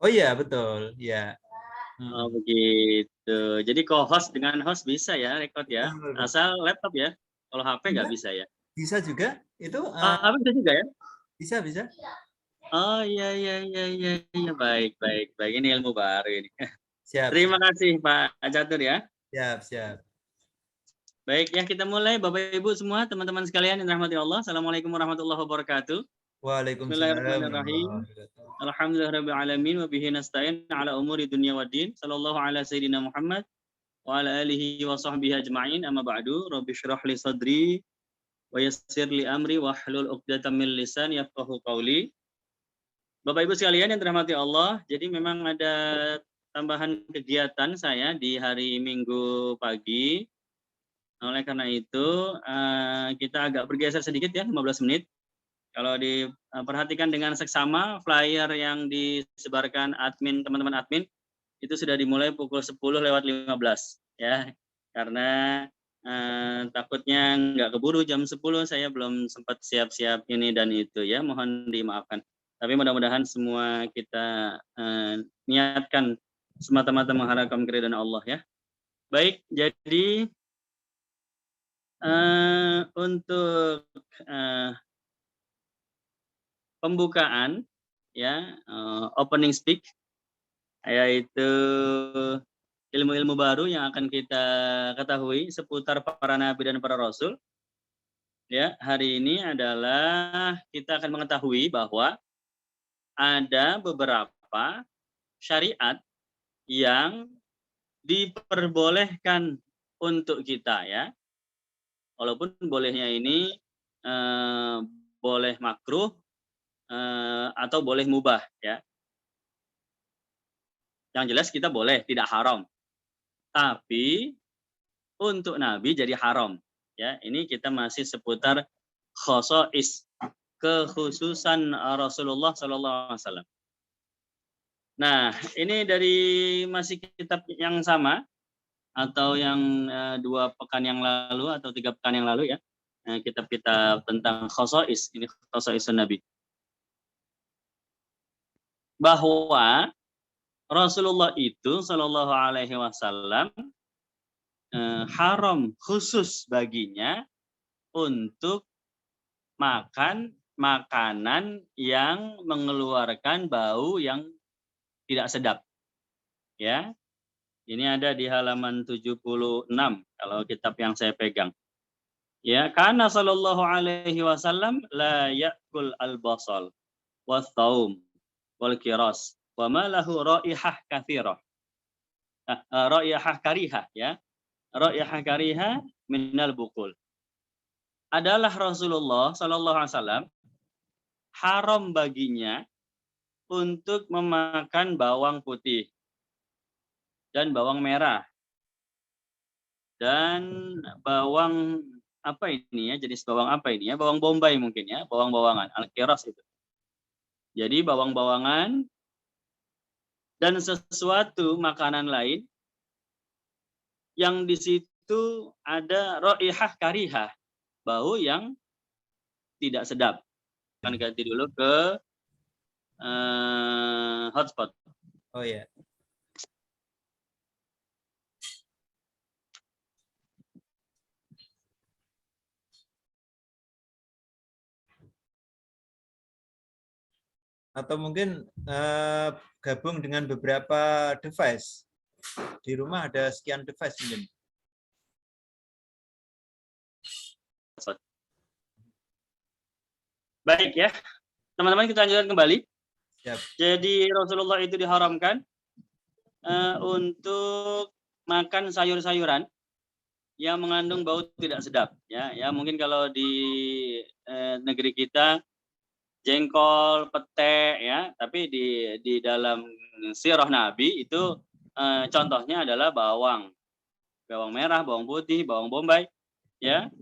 Oh iya, betul. Ya. Oh begitu. Jadi co-host dengan host bisa ya record ya, asal laptap ya. Kalau HP nggak bisa ya. Bisa juga. Itu HP bisa juga ya. bisa bisa. Oh iya iya iya iya iya, baik baik baik, ini ilmu baru ini. Siap, Terima siap. kasih Pak Catur ya. Siap, siap. Baik ya, kita mulai Bapak Ibu semua, teman-teman sekalian yang dirahmati Allah. Assalamualaikum warahmatullahi wabarakatuh. Waalaikumsalam Bismillahirrahmanirrahim. warahmatullahi wabarakatuh. Alhamdulillahirabbil alamin wa bihi nasta'in ala umuri dunya waddin. Sallallahu ala sayyidina Muhammad wa ala alihi wa sahbihi ajma'in. Amma ba'du. Rabbi shrah li sadri wa yassir li amri wa hlul 'uqdatam min lisani yafqahu qawli. Bapak Ibu sekalian yang dirahmati Allah, jadi memang ada tambahan kegiatan saya di hari Minggu pagi. Oleh karena itu, kita agak bergeser sedikit ya, 15 menit. Kalau diperhatikan dengan seksama, flyer yang disebarkan admin, teman-teman admin, itu sudah dimulai pukul 10:15 ya. Karena takutnya nggak keburu jam 10, saya belum sempat siap-siap ini dan itu ya, mohon dimaafkan. Tapi mudah-mudahan semua kita niatkan semata-mata mengharapkan keridhaan Allah ya. Baik, jadi untuk pembukaan ya, opening speak, yaitu ilmu-ilmu baru yang akan kita ketahui seputar para nabi dan para rasul. Ya, hari ini adalah kita akan mengetahui bahwa ada beberapa syariat yang diperbolehkan untuk kita ya. Walaupun bolehnya ini boleh makruh atau boleh mubah ya. Yang jelas kita boleh, tidak haram. Tapi untuk Nabi jadi haram. Ya, ini kita masih seputar khosais, kekhususan Rasulullah Sallallahu Alaihi Wasallam. Nah, ini dari masih kitab yang sama atau yang 2 pekan yang lalu atau 3 pekan yang lalu ya, kitab-kitab tentang khosais, ini khosaisun Nabi. Bahwa Rasulullah itu Shallallahu Alaihi Wasallam haram khusus baginya untuk makan makanan yang mengeluarkan bau yang tidak sedap. Ya, ini ada di halaman 76 kalau kitab yang saya pegang. Ya, karena Shallallahu Alaihi Wasallam la yakul al-basal wa thaum wal kiras wa ma lahu raihah katsirah. Raihah karihah ya. Raihah karihah minal bukul. Adalah Rasulullah Sallallahu Alaihi Wasallam haram baginya untuk memakan bawang putih dan bawang merah dan bawang apa ini ya, jenis bawang apa ini ya, bawang bombay mungkin ya, bawang-bawangan al-kiras itu. Jadi bawang-bawangan dan sesuatu makanan lain yang di situ ada raihah karihah, bau yang tidak sedap. Akan ganti dulu ke hotspot. Oh ya. Atau mungkin gabung dengan beberapa device. Di rumah ada sekian device mungkin. Baik ya, teman-teman kita lanjutkan kembali. Siap. Jadi Rasulullah itu diharamkan untuk makan sayur-sayuran yang mengandung bau tidak sedap. Ya mungkin kalau di negeri kita jengkol, pete, ya. Tapi di dalam sirah Nabi itu contohnya adalah bawang merah, bawang putih, bawang bombay, ya.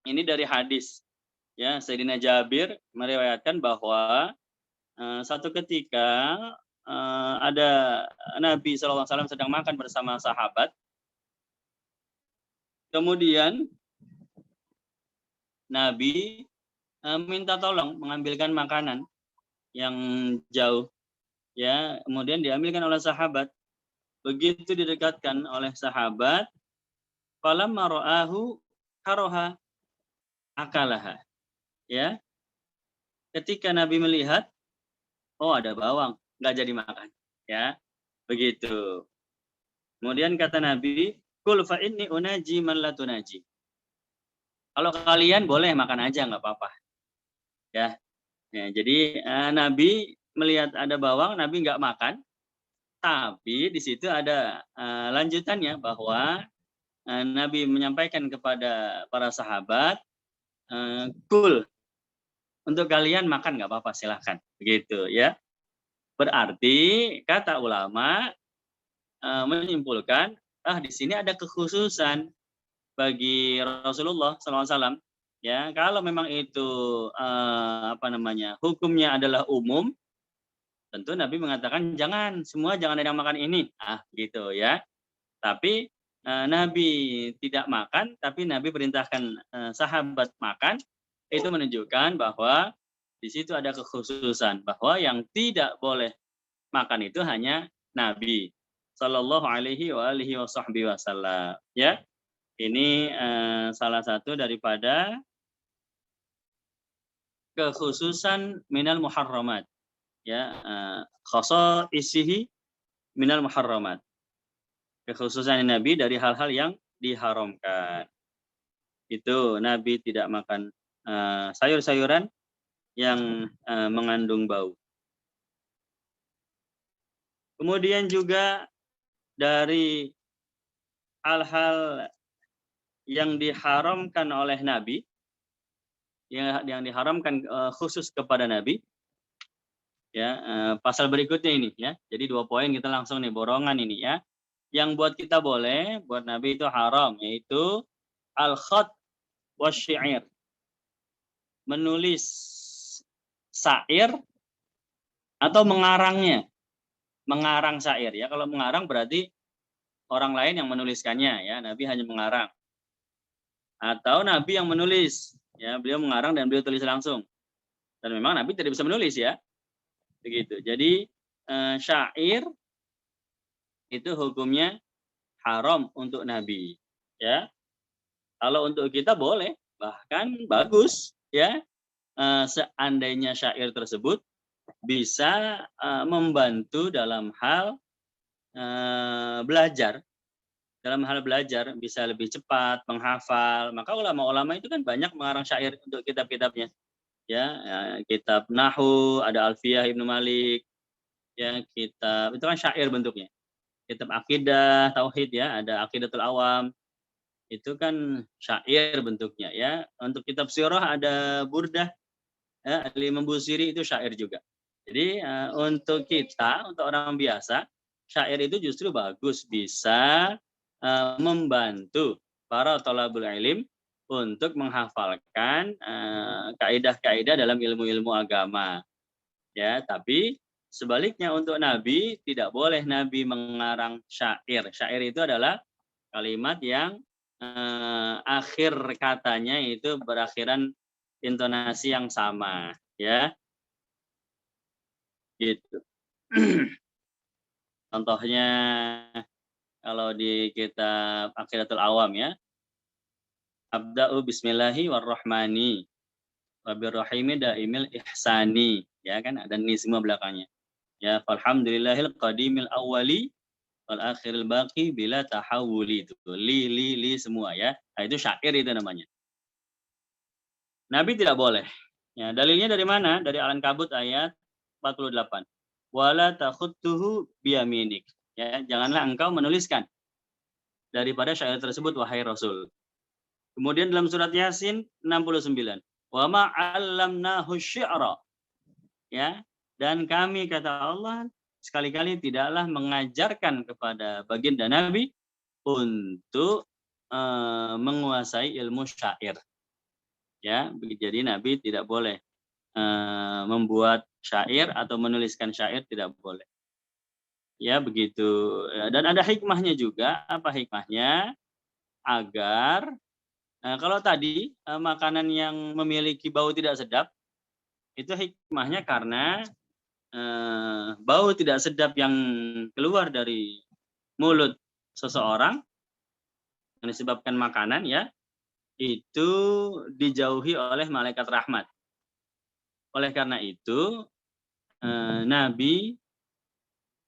Ini dari hadis, ya. Sayyidina Jabir meriwayatkan bahwa satu ketika ada Nabi SAW sedang makan bersama sahabat, kemudian Nabi minta tolong mengambilkan makanan yang jauh ya, kemudian diambilkan oleh sahabat. Begitu didekatkan oleh sahabat, falamma ra'ahu karaha akalaha. Ya, ketika Nabi melihat, oh ada bawang, nggak jadi makan. Ya, begitu. Kemudian kata Nabi, kul fa inni unaji man la tunaji. Kalau kalian boleh makan aja, nggak apa-apa. Ya, ya jadi Nabi melihat ada bawang, Nabi nggak makan. Tapi di situ ada lanjutannya bahwa Nabi menyampaikan kepada para sahabat, kul, untuk kalian makan nggak apa-apa, silahkan. Begitu ya. Berarti kata ulama menyimpulkan, di sini ada kekhususan bagi Rasulullah SAW. Ya, kalau memang itu hukumnya adalah umum, tentu Nabi mengatakan jangan ada yang makan ini, gitu ya. Tapi Nabi tidak makan, tapi Nabi perintahkan sahabat makan, itu menunjukkan bahwa di situ ada kekhususan bahwa yang tidak boleh makan itu hanya Nabi Shallallahu Alaihi Wasallam. Ya, ini salah satu daripada kekhususan minal muharramat. Ya, khoso isihi minal muharramat. Kekhususan Nabi dari hal-hal yang diharamkan. Itu Nabi tidak makan sayur-sayuran yang mengandung bau. Kemudian juga dari hal-hal yang diharamkan oleh Nabi, yang diharamkan khusus kepada Nabi, ya, pasal berikutnya ini ya. Jadi 2 poin kita langsung nih borongan ini ya. Yang buat kita boleh, buat Nabi itu haram, yaitu al-khat wasyair. Menulis syair atau mengarangnya. Mengarang syair ya. Kalau mengarang berarti orang lain yang menuliskannya ya, Nabi hanya mengarang. Atau Nabi yang menulis, ya, beliau mengarang dan beliau tulis langsung. Dan memang Nabi tidak bisa menulis ya. Begitu. Jadi syair itu hukumnya haram untuk Nabi, ya. Kalau untuk kita boleh, bahkan bagus, ya. Seandainya syair tersebut bisa membantu dalam hal belajar. Dalam hal belajar bisa lebih cepat menghafal. Maka ulama-ulama itu kan banyak mengarang syair untuk kitab-kitabnya. Ya, kitab Nahwu, ada Alfiyah Ibnu Malik. Ya, kitab itu kan syair bentuknya. Kitab akidah, tauhid ya, ada Aqidatul Awam. Itu kan syair bentuknya ya. Untuk kitab sirah ada Burdah, ya, Al-Imam Busiri itu syair juga. Jadi untuk kita, untuk orang biasa, syair itu justru bagus, bisa membantu para thalabul ilm untuk menghafalkan kaidah-kaidah dalam ilmu-ilmu agama. Ya, tapi sebaliknya untuk Nabi tidak boleh Nabi mengarang syair. Syair itu adalah kalimat yang akhir katanya itu berakhiran intonasi yang sama, ya. Gitu. Contohnya kalau di kitab Aqidatul Awam ya, abda'u bismillahi warrahmani wabirrahimi daimil ihsani, ya kan, ada ni semua belakangnya. Ya, alhamdulillahil qadimil awwali wal akhiril baqi bila tahawuli, itu li semua ya. Nah, itu syair itu namanya. Nabi tidak boleh. Ya, dalilnya dari mana? Dari Al-Ankabut ayat 48. Wala takhuttuhu biyaminik. Ya, janganlah engkau menuliskan daripada syair tersebut wahai Rasul. Kemudian dalam surat Yasin 69. Wa ma 'allamnahu syi'ra. Ya, dan kami kata Allah sekali-kali tidaklah mengajarkan kepada baginda Nabi untuk menguasai ilmu syair. Ya, jadi Nabi tidak boleh membuat syair atau menuliskan syair, tidak boleh. Ya, begitu. Dan ada hikmahnya juga. Apa hikmahnya? Agar kalau tadi makanan yang memiliki bau tidak sedap, itu hikmahnya karena bau tidak sedap yang keluar dari mulut seseorang yang disebabkan makanan, ya, itu dijauhi oleh malaikat rahmat. Oleh karena itu, Nabi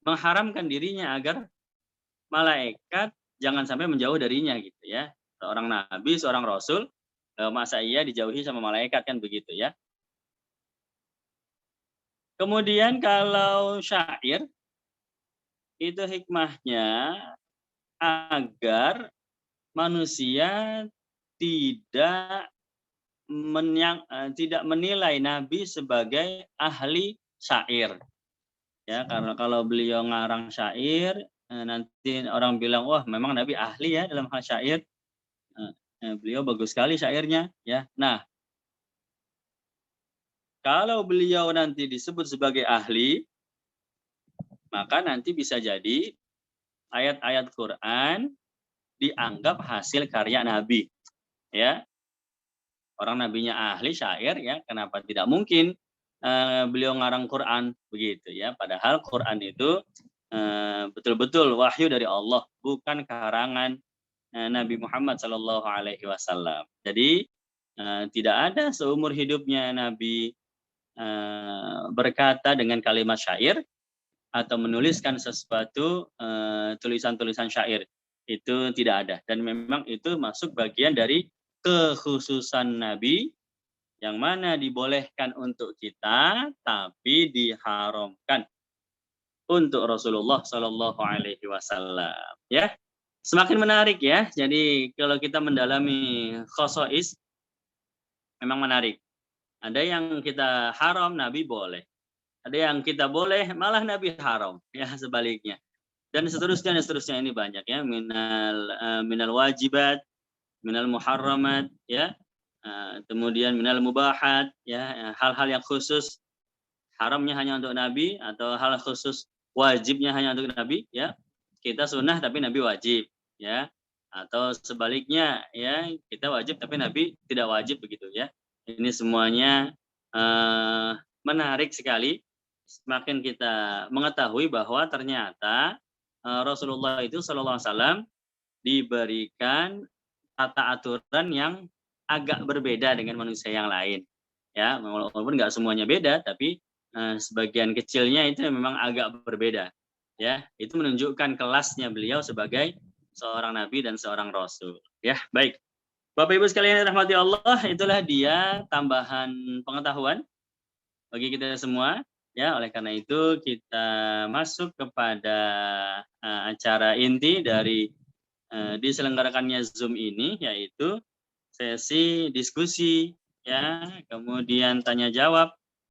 mengharamkan dirinya agar malaikat jangan sampai menjauh darinya gitu ya. Seorang nabi, seorang rasul, masa iya dijauhi sama malaikat, kan begitu ya. Kemudian kalau syair itu hikmahnya agar manusia tidak tidak menilai nabi sebagai ahli syair. Ya, karena kalau beliau ngarang syair, nanti orang bilang, wah memang Nabi ahli ya dalam hal syair. Beliau bagus sekali syairnya, ya. Nah, kalau beliau nanti disebut sebagai ahli, maka nanti bisa jadi ayat-ayat Quran dianggap hasil karya Nabi, ya. Orang nabinya ahli syair, ya, kenapa tidak mungkin beliau ngarang Quran begitu ya. Padahal Quran itu betul-betul wahyu dari Allah, bukan karangan Nabi Muhammad Shallallahu Alaihi Wasallam. Jadi tidak ada seumur hidupnya Nabi berkata dengan kalimat syair atau menuliskan sesuatu tulisan-tulisan syair, itu tidak ada. Dan memang itu masuk bagian dari kekhususan Nabi, yang mana dibolehkan untuk kita tapi diharamkan untuk Rasulullah Shallallahu Alaihi Wasallam. Ya, semakin menarik ya. Jadi kalau kita mendalami khosois memang menarik. Ada yang kita haram, Nabi boleh. Ada yang kita boleh, malah Nabi haram. Ya, sebaliknya. Dan seterusnya ini banyak ya. Minal wajibat, minal muharramat, ya. Kemudian minal mubahat, ya, hal-hal yang khusus haramnya hanya untuk Nabi, atau hal khusus wajibnya hanya untuk Nabi, ya. Kita sunnah tapi Nabi wajib, ya. Atau sebaliknya, ya, kita wajib tapi Nabi tidak wajib begitu, ya. Ini semuanya menarik sekali. Semakin kita mengetahui bahwa ternyata Rasulullah itu Shallallahu Alaihi Wasallam diberikan tata aturan yang agak berbeda dengan manusia yang lain, ya, walaupun nggak semuanya beda, tapi sebagian kecilnya itu memang agak berbeda, ya. Itu menunjukkan kelasnya beliau sebagai seorang nabi dan seorang rasul, ya. Baik, Bapak Ibu sekalian yang dirahmati Allah, itulah dia tambahan pengetahuan bagi kita semua, ya. Oleh karena itu kita masuk kepada acara inti dari diselenggarakannya Zoom ini, yaitu sesi diskusi, ya, kemudian tanya jawab